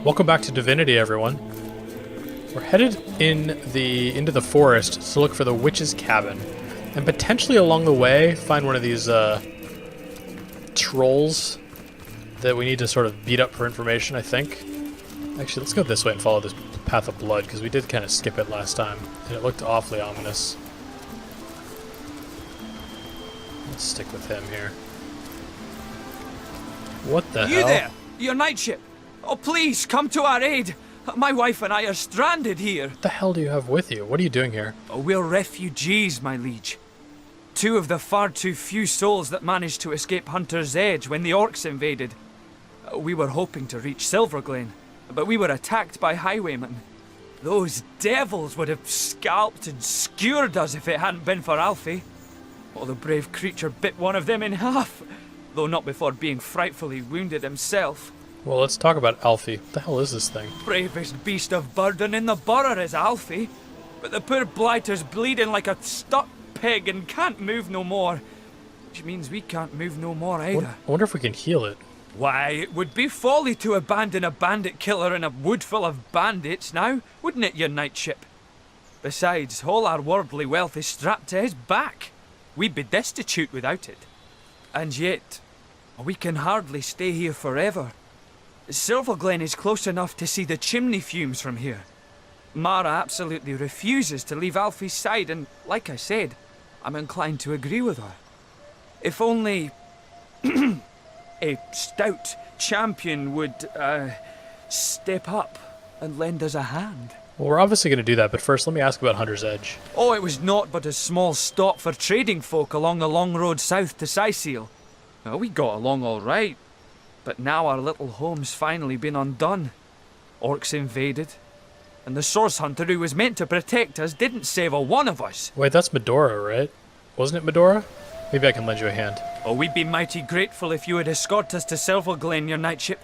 Welcome back to Divinity, everyone. We're headed into the forest to look for the witch's cabin, and potentially along the way find one of these trolls that we need to sort of beat up for information, I think. Actually, let's go this way and follow this path of blood, because we did kind of skip it last time, and it looked awfully ominous. Let's stick with him here. What the hell? You there! Your night ship! Oh, please, come to our aid! My wife and I are stranded here! What the hell do you have with you? What are you doing here? Oh, we're refugees, my liege. Two of the far too few souls that managed to escape Hunter's Edge when the orcs invaded. We were hoping to reach Silverglen, but we were attacked by highwaymen. Those devils would have scalped and skewered us if it hadn't been for Alfie. Oh, the brave creature bit one of them in half, though not before being frightfully wounded himself. Well, let's talk about Alfie. What the hell is this thing? Bravest beast of burden in the borough is Alfie, but the poor blighter's bleeding like a stuck pig and can't move no more. Which means we can't move no more either. I wonder if we can heal it. Why, it would be folly to abandon a bandit killer in a wood full of bandits now, wouldn't it, your night ship? Besides, all our worldly wealth is strapped to his back. We'd be destitute without it. And yet, we can hardly stay here forever. Silverglen is close enough to see the chimney fumes from here. Mara absolutely refuses to leave Alfie's side, and like I said, I'm inclined to agree with her. If only a stout champion would step up and lend us a hand. Well, we're obviously going to do that, but first let me ask about Hunter's Edge. Oh, it was naught but a small stop for trading folk along the long road south to Sicil. Well, we got along all right, but now our little home's finally been undone. Orcs invaded, and the source hunter who was meant to protect us didn't save a one of us. Wait, that's Medora, right? Wasn't it Medora? Maybe I can lend you a hand. Oh, we'd be mighty grateful if you would escort us to Silverglen, your night ship.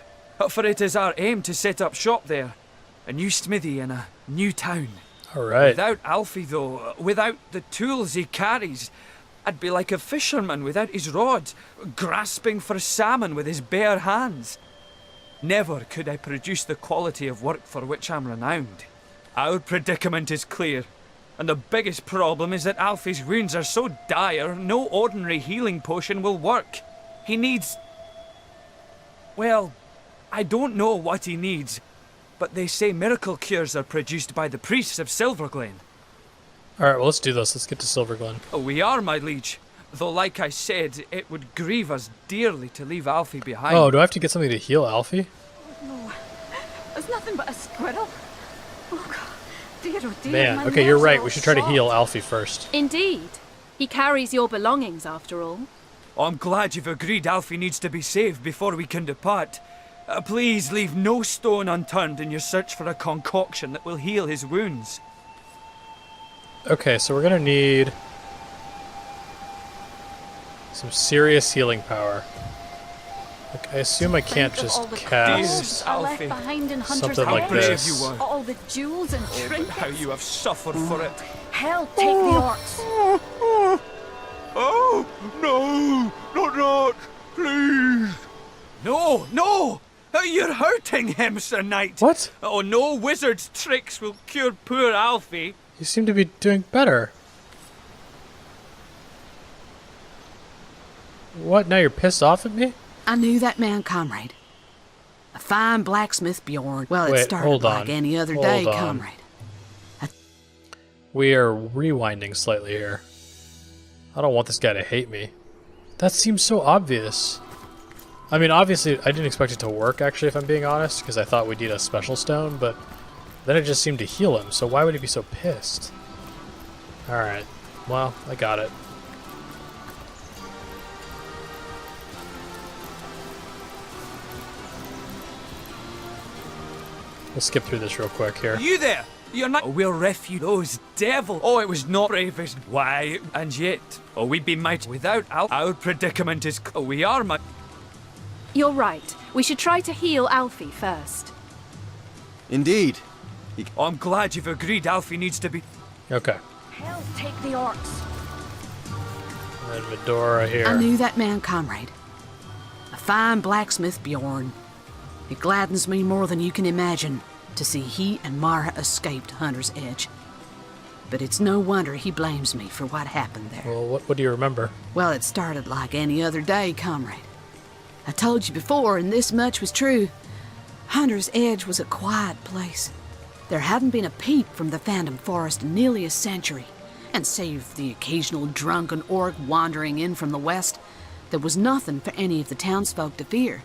For it is our aim to set up shop there. A new smithy in a new town. Alright. Without Alfie, though, without the tools he carries, I'd be like a fisherman without his rod, grasping for salmon with his bare hands. Never could I produce the quality of work for which I'm renowned. Our predicament is clear, and the biggest problem is that Alfie's wounds are so dire, no ordinary healing potion will work. He needs... well, I don't know what he needs, but they say miracle cures are produced by the priests of Silverglen. Alright, well, let's do this. Let's get to Silverglen. Oh, we are, my liege. Though, like I said, it would grieve us dearly to leave Alfie behind. Oh, do I have to get something to heal Alfie? No, it's nothing but a squirrel. Oh, God. Dear, oh dear. Man, okay, you're right. We should try to heal Alfie first. Indeed. He carries your belongings, after all. Oh, I'm glad you've agreed Alfie needs to be saved before we can depart. Please leave no stone unturned in your search for a concoction that will heal his wounds. Okay, so we're gonna need some serious healing power. Like, I assume I can't just cast Alfie. Behind in Hunter's something like Edge. this. You were. All the jewels and Oh, but trinkets. how you have suffered for it. Hell, take the orcs. Oh, no, not, please. No, no, you're hurting him, Sir Knight. What? Oh, no wizard's tricks will cure poor Alfie. You seem to be doing better. What, now you're pissed off at me? I knew that man, comrade. A fine blacksmith, Bjorn. Well, Wait, it started hold on. like any other Hold day, on. comrade. We are rewinding slightly here. I don't want this guy to hate me. That seems so obvious. I mean, obviously, I didn't expect it to work, actually, if I'm being honest, because I thought we'd need a special stone, but then it just seemed to heal him, so why would he be so pissed? Alright, well, I got it. We'll skip through this real quick here. You there? You're not. Oh, we'll refute those devil. Oh, it was not bravest. Why? And yet, oh, we'd be mighty without our predicament is. Oh, we are my. You're right. We should try to heal Alfie first. Indeed. Oh, I'm glad you've agreed Alfie needs to be. Okay. Hell, take the orcs. And then Medora here. I knew that man, comrade. A fine blacksmith, Bjorn. It gladdens me more than you can imagine to see he and Mara escaped Hunter's Edge. But it's no wonder he blames me for what happened there. Well, what do you remember? Well, it started like any other day, comrade. I told you before, and this much was true. Hunter's Edge was a quiet place. There hadn't been a peep from the Phantom Forest in nearly a century, and save the occasional drunken orc wandering in from the west, there was nothing for any of the townsfolk to fear.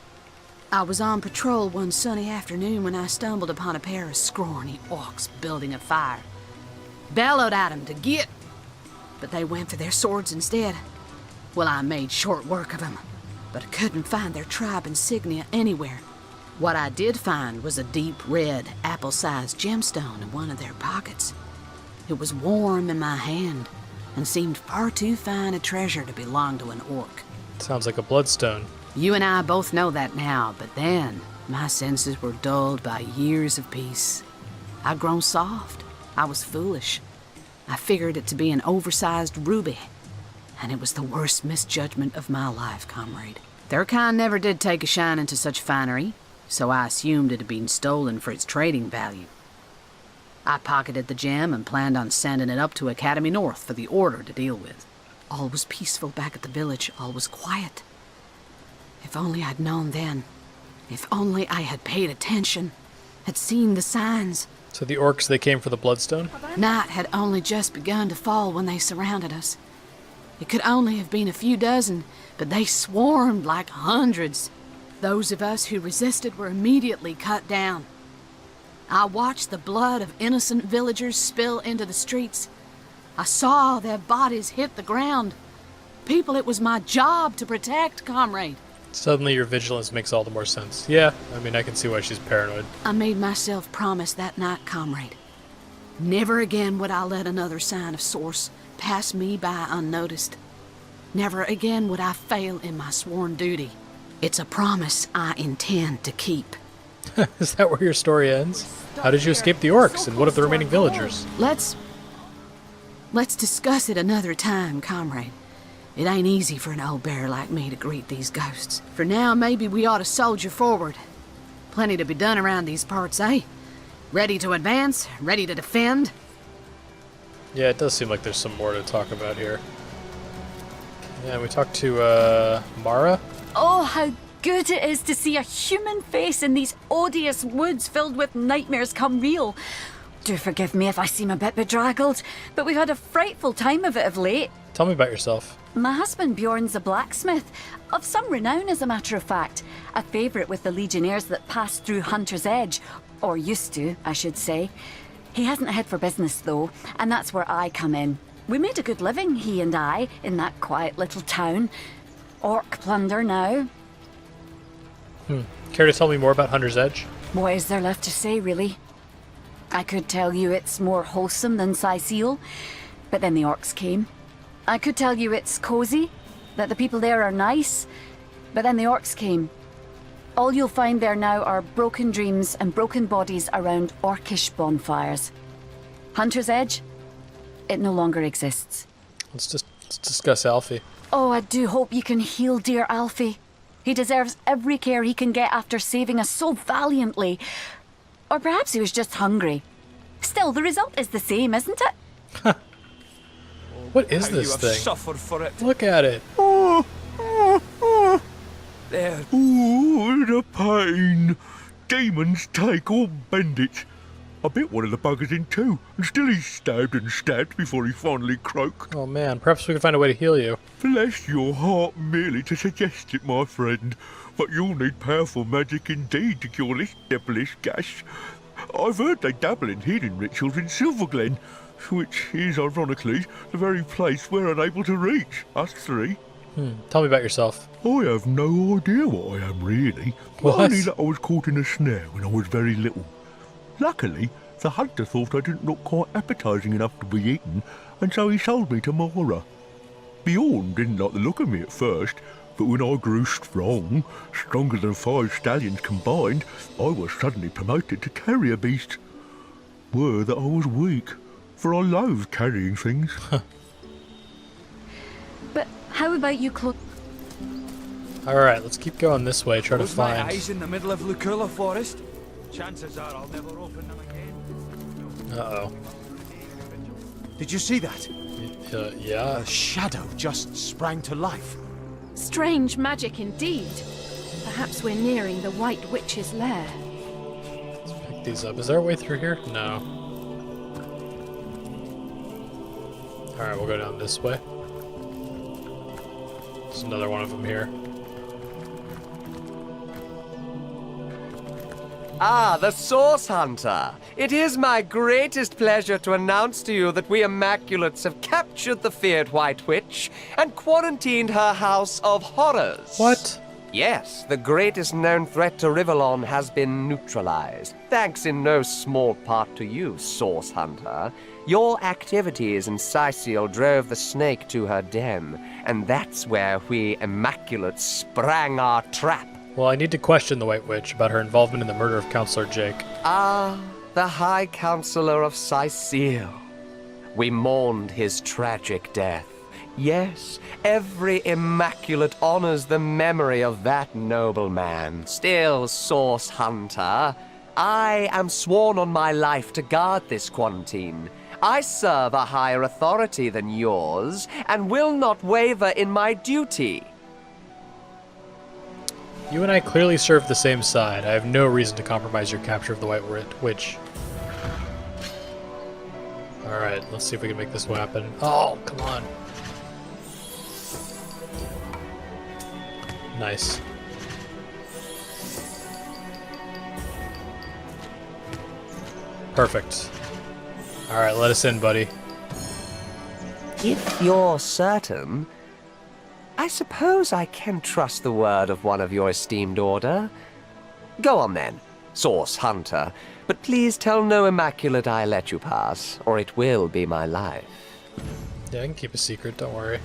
I was on patrol one sunny afternoon when I stumbled upon a pair of scrawny orcs building a fire. Bellowed at 'em to get, but they went for their swords instead. Well, I made short work of 'em, but I couldn't find their tribe insignia anywhere. What I did find was a deep red, apple-sized gemstone in one of their pockets. It was warm in my hand and seemed far too fine a treasure to belong to an orc. Sounds like a bloodstone. You and I both know that now, but then my senses were dulled by years of peace. I'd grown soft. I was foolish. I figured it to be an oversized ruby, and it was the worst misjudgment of my life, comrade. Their kind never did take a shine into such finery, so I assumed it had been stolen for its trading value. I pocketed the gem and planned on sending it up to Academy North for the Order to deal with. All was peaceful back at the village, all was quiet. If only I'd known then. If only I had paid attention, had seen the signs. So the orcs, they came for the bloodstone? Night had only just begun to fall when they surrounded us. It could only have been a few dozen, but they swarmed like hundreds. Those of us who resisted were immediately cut down. I watched the blood of innocent villagers spill into the streets. I saw their bodies hit the ground. People it was my job to protect, comrade. Suddenly your vigilance makes all the more sense. Yeah, I mean, I can see why she's paranoid. I made myself promise that night, comrade. Never again would I let another sign of source pass me by unnoticed. Never again would I fail in my sworn duty. It's a promise I intend to keep. Is that where your story ends? How did you escape the orcs, and what of the remaining villagers? Let's discuss it another time, comrade. It ain't easy for an old bear like me to greet these ghosts. For now, maybe we ought to soldier forward. Plenty to be done around these parts, eh? Ready to advance? Ready to defend? Yeah, it does seem like there's some more to talk about here. Yeah, we talked to, Mara? Oh, how good it is to see a human face in these odious woods filled with nightmares come real. Do forgive me if I seem a bit bedraggled, but we've had a frightful time of it of late. Tell me about yourself. My husband Bjorn's a blacksmith, of some renown as a matter of fact. A favourite with the legionnaires that passed through Hunter's Edge, or used to, I should say. He hasn't a head for business though, and that's where I come in. We made a good living, he and I, in that quiet little town. Orc plunder now. Care to tell me more about Hunter's Edge? What is there left to say, really? I could tell you it's more wholesome than Sicil, but then the orcs came. I could tell you it's cozy, that the people there are nice, but then the orcs came. All you'll find there now are broken dreams and broken bodies around orcish bonfires. Hunter's Edge? It no longer exists. Let's discuss Alfie. Oh, I do hope you can heal dear Alfie. He deserves every care he can get after saving us so valiantly. Or perhaps he was just hungry. Still, the result is the same, isn't it? What is How this you have thing? suffered for it. Look at it. There. Ooh, the pain. Demons take all bandits. I bit one of the buggers in two, and still he's stabbed and stabbed before he finally croaked. Oh man, perhaps we can find a way to heal you. Bless your heart merely to suggest it, my friend, but you'll need powerful magic indeed to cure this devilish gash. I've heard they dabble in healing rituals in Silverglen, which is, ironically, the very place we're unable to reach, us three. Tell me about yourself. I have no idea what I am, really. What? Only that I was caught in a snare when I was very little. Luckily, the hunter thought I didn't look quite appetising enough to be eaten, and so he sold me to Mara. Bjorn didn't like the look of me at first, but when I grew strong, stronger than 5 stallions combined, I was suddenly promoted to carrier beast. Were that I was weak, for I loathed carrying things. But how about you, Alright, let's keep going this way, try to Close my find... eyes in the middle of Lucula Forest. Chances are I'll never open them again. Uh-oh. Did you see that? Yeah. A shadow just sprang to life. Strange magic indeed. Perhaps we're nearing the White Witch's lair. Let's pick these up. Is there a way through here? No. Alright, we'll go down this way. There's another one of them here. Ah, the Source Hunter. It is my greatest pleasure to announce to you that we Immaculates have captured the feared White Witch and quarantined her house of horrors. What? Yes, the greatest known threat to Rivellon has been neutralized, thanks in no small part to you, Source Hunter. Your activities in Sicil drove the snake to her den, and that's where we Immaculates sprang our trap. Well, I need to question the White Witch about her involvement in the murder of Counselor Jake. Ah, the High Counselor of Sicil. We mourned his tragic death. Yes, every Immaculate honors the memory of that noble man. Still, Source Hunter, I am sworn on my life to guard this quarantine. I serve a higher authority than yours, and will not waver in my duty. You and I clearly serve the same side. I have no reason to compromise your capture of the White Witch. Alright, let's see if we can make this happen. Oh, come on. Nice. Perfect. Alright, let us in, buddy. If you're certain, I suppose I can trust the word of one of your esteemed order. Go on then, Source Hunter, but please tell no Immaculate I let you pass, or it will be my life. Yeah, I can keep a secret, don't worry.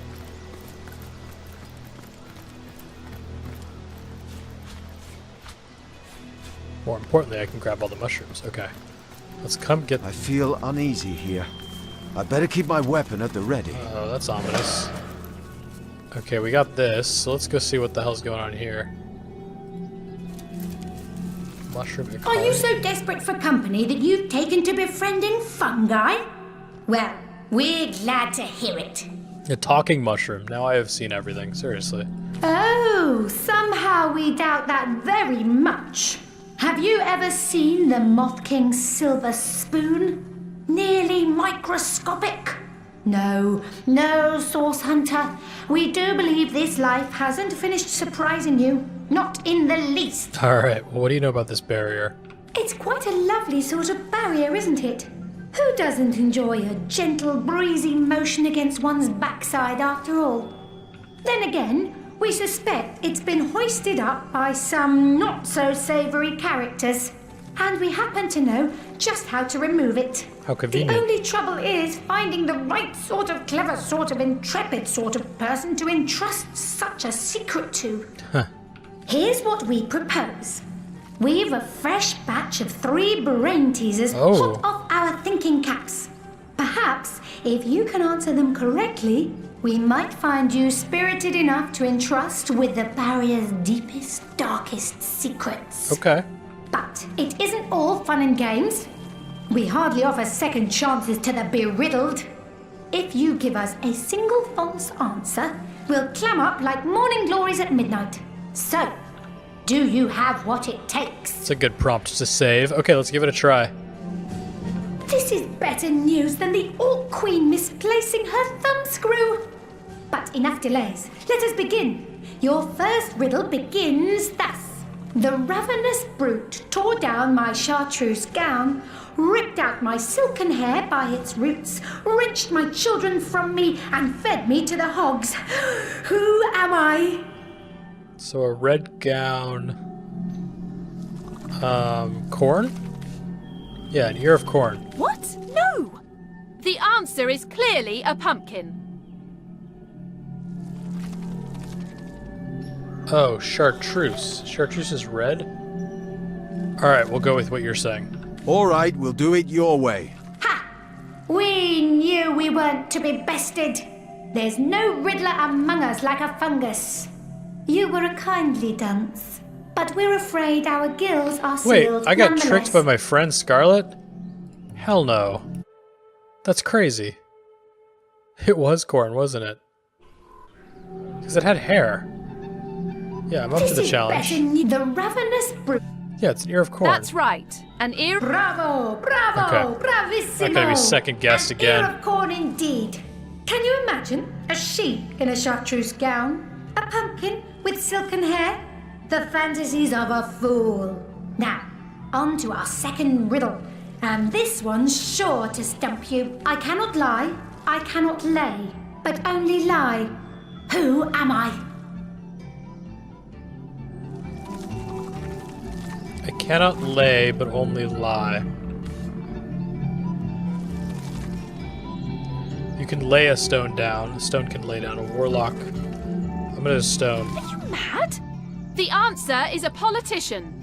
More importantly, I can grab all the mushrooms. Okay. Let's come get... I feel uneasy here. I'd better keep my weapon at the ready. Oh, that's ominous. Okay, we got this, so let's go see what the hell's going on here. Mushroom Are you ecology. so desperate for company that you've taken to befriending fungi? Well, we're glad to hear it. A talking mushroom. Now I have seen everything, seriously. Oh, somehow we doubt that very much. Have you ever seen the Moth King's silver spoon? Nearly microscopic. No, Source Hunter. We do believe this life hasn't finished surprising you. Not in the least. Alright, well, what do you know about this barrier? It's quite a lovely sort of barrier, isn't it? Who doesn't enjoy a gentle, breezy motion against one's backside after all? Then again, we suspect it's been hoisted up by some not-so-savoury characters. And we happen to know just how to remove it. How convenient. The only trouble is finding the right sort of clever, sort of intrepid sort of person to entrust such a secret to. Huh. Here's what we propose. We've a fresh batch of 3 brain teasers Oh. hot off our thinking caps. Perhaps, if you can answer them correctly, we might find you spirited enough to entrust with the barrier's deepest, darkest secrets. Okay. But it isn't all fun and games. We hardly offer second chances to the beriddled. If you give us a single false answer, we'll clam up like morning glories at midnight. So, do you have what it takes? It's a good prompt to save. Okay, let's give it a try. This is better news than the Orc Queen misplacing her thumbscrew. But enough delays. Let us begin. Your first riddle begins thus. The ravenous brute tore down my chartreuse gown, ripped out my silken hair by its roots, wrenched my children from me, and fed me to the hogs. Who am I? So a red gown... corn? Yeah, an ear of corn. What? No! The answer is clearly a pumpkin. Oh, chartreuse. Chartreuse is red? Alright, we'll go with what you're saying. All right, we'll do it your way. Ha! We knew we weren't to be bested. There's no riddler among us like a fungus. You were a kindly dunce, but we're afraid our gills are Wait, sealed I got nonetheless. tricked by my friend Scarlet? Hell no. That's crazy. It was corn, wasn't it? Because it had hair. Yeah, I'm up to the challenge. The ravenous brute. Yeah, it's an ear of corn. That's right. An ear. Bravo, bravo, Okay. bravissimo. Not gonna be second guessed An again. ear of corn indeed. Can you imagine a sheep in a chartreuse gown? A pumpkin with silken hair? The fantasies of a fool. Now, on to our second riddle. And this one's sure to stump you. I cannot lie, I cannot lay, but only lie. Who am I? I cannot lay, but only lie. You can lay a stone down. A stone can lay down a warlock. I'm gonna stone. Are you mad? The answer is a politician.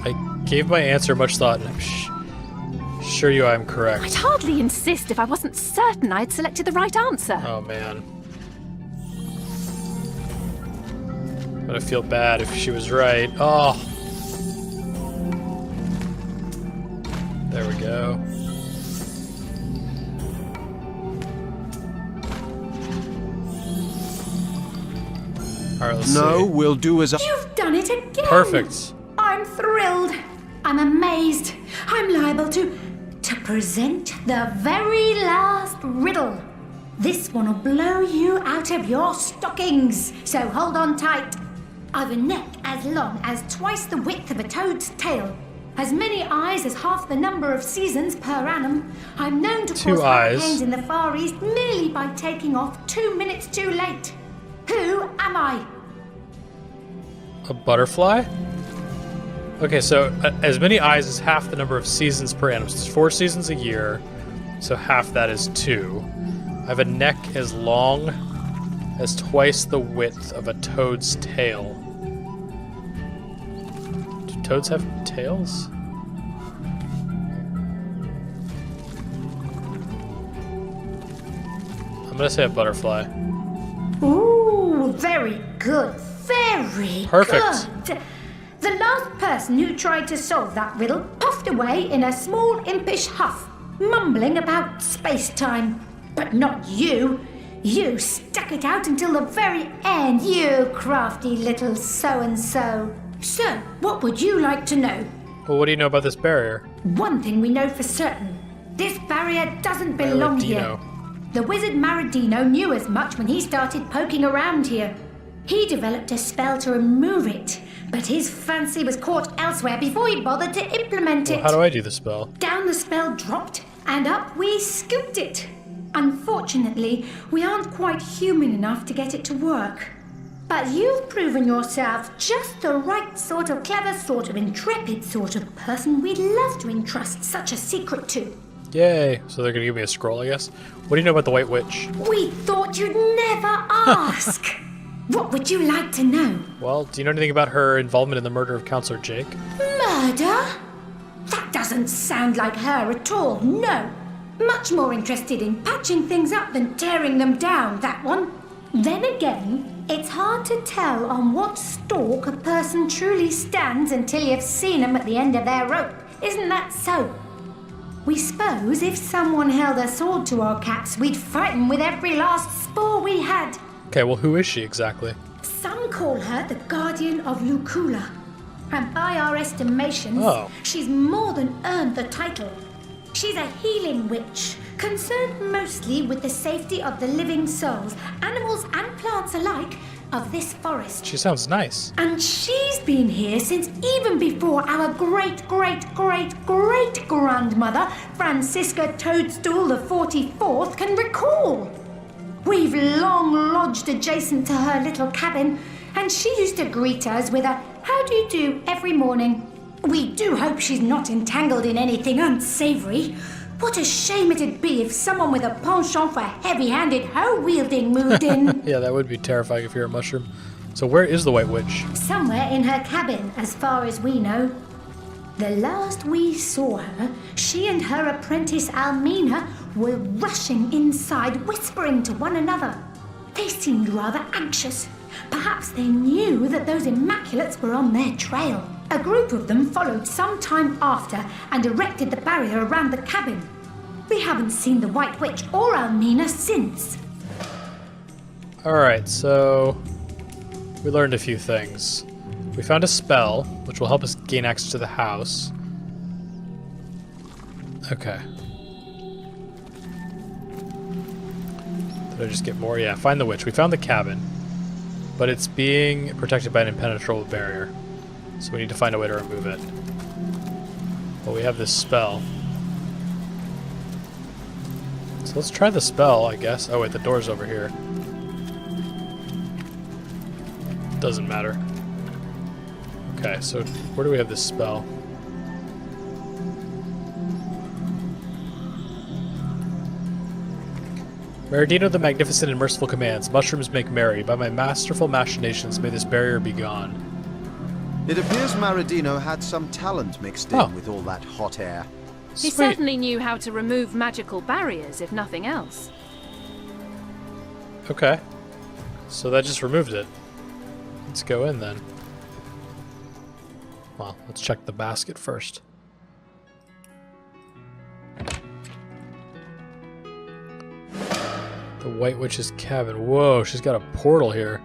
I gave my answer much thought, and I'm sure I'm I'd correct. hardly insist if I wasn't certain I'd selected the right answer. Oh man. I'm gonna feel bad if she was right. Oh. There we go. Alright, let's No, see. we'll do as I... You've done it again! Perfect. I'm thrilled. I'm amazed. I'm liable to present the very last riddle. This one will blow you out of your stockings, so hold on tight. I've a neck as long as twice the width of a toad's tail, as many eyes as half the number of seasons per annum. I'm known to Two cause eyes. hurricanes in the Far East merely by taking off 2 minutes too late. Who am I? A butterfly? Okay, so as many eyes as half the number of seasons per annum. So there's 4 seasons a year, so half that is 2. I have a neck as long as twice the width of a toad's tail. Do toads have tails? I'm gonna say a butterfly. Ooh, very good. Very Perfect. good. The last person who tried to solve that riddle puffed away in a small impish huff, mumbling about space-time. But not you. You stuck it out until the very end, you crafty little so-and-so. So, what would you like to know? Well, what do you know about this barrier? One thing we know for certain. This barrier doesn't belong here. Maradino. The wizard Maradino knew as much when he started poking around here. He developed a spell to remove it, but his fancy was caught elsewhere before he bothered to implement Well, it. how do I do the spell? Down the spell dropped, and up we scooped it. Unfortunately, we aren't quite human enough to get it to work. But you've proven yourself just the right sort of clever, sort of intrepid sort of person we'd love to entrust such a secret to. Yay! So they're gonna give me a scroll, I guess. What do you know about the White Witch? We thought you'd never ask. What would you like to know? Well, do you know anything about her involvement in the murder of Counselor Jake? Murder? That doesn't sound like her at all, no. Much more interested in patching things up than tearing them down, that one. Then again, it's hard to tell on what stalk a person truly stands until you've seen them at the end of their rope. Isn't that so? We suppose if someone held a sword to our caps, we'd fight them with every last spore we had. Okay, well, who is she exactly? Some call her the Guardian of Lucula. And by our estimations, Oh. she's more than earned the title. She's a healing witch, concerned mostly with the safety of the living souls, animals and plants alike, of this forest. She sounds nice. And she's been here since even before our great-great-great-great-grandmother, Francisca Toadstool the 44th, can recall. We've long lodged adjacent to her little cabin, and she used to greet us with a "How do you do?" every morning. We do hope she's not entangled in anything unsavory. What a shame it'd be if someone with a penchant for heavy-handed hoe-wielding moved in. Yeah, that would be terrifying if you're a mushroom. So where is the White Witch? Somewhere in her cabin, as far as we know. The last we saw her, she and her apprentice Almina were rushing inside, whispering to one another. They seemed rather anxious. Perhaps they knew that those Immaculates were on their trail. A group of them followed some time after and erected the barrier around the cabin. We haven't seen the White Witch or Almina since. Alright, so we learned a few things. We found a spell, which will help us gain access to the house. Okay. Did I just get more? Yeah, find the witch. We found the cabin, but it's being protected by an impenetrable barrier. So we need to find a way to remove it. Well, we have this spell. So let's try the spell, I guess. Oh wait, the door's over here. Doesn't matter. Okay, so where do we have this spell? Maradino the Magnificent and Merciful commands, mushrooms make merry. By my masterful machinations may this barrier be gone. It appears Maradino had some talent mixed in with all that hot air. He certainly knew how to remove magical barriers, if nothing else. Okay. So that just removed it. Let's go in then. Well, let's check the basket first. The White Witch's cabin. Whoa, she's got a portal here.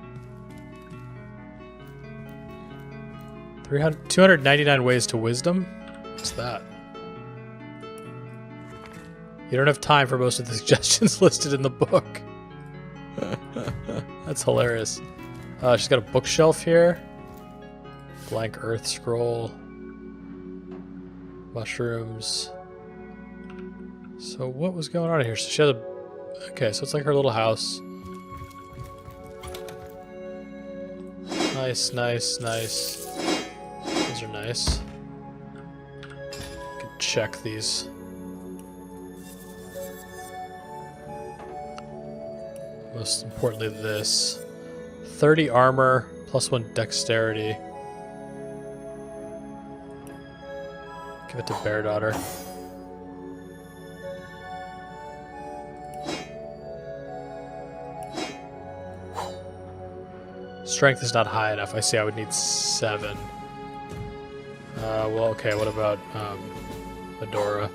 299 ways to wisdom? What's that? You don't have time for most of the suggestions listed in the book. That's hilarious. She's got a bookshelf here. Blank earth scroll. Mushrooms. So what was going on here? So she has a... Okay, so it's like her little house. Nice, nice, nice. These are nice. Can check these. Most importantly, this. 30 armor, plus 1 dexterity. Give it to Bear Daughter. Strength is not high enough. I see. I would need 7. Well, okay. What about Medora?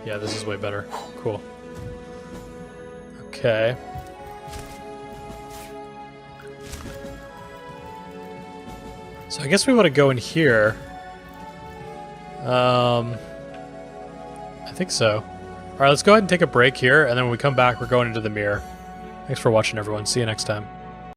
Yeah, this is way better. Cool. Okay. So I guess we want to go in here. I think so. Alright, let's go ahead and take a break here, and then when we come back, we're going into the mirror. Thanks for watching, everyone. See you next time.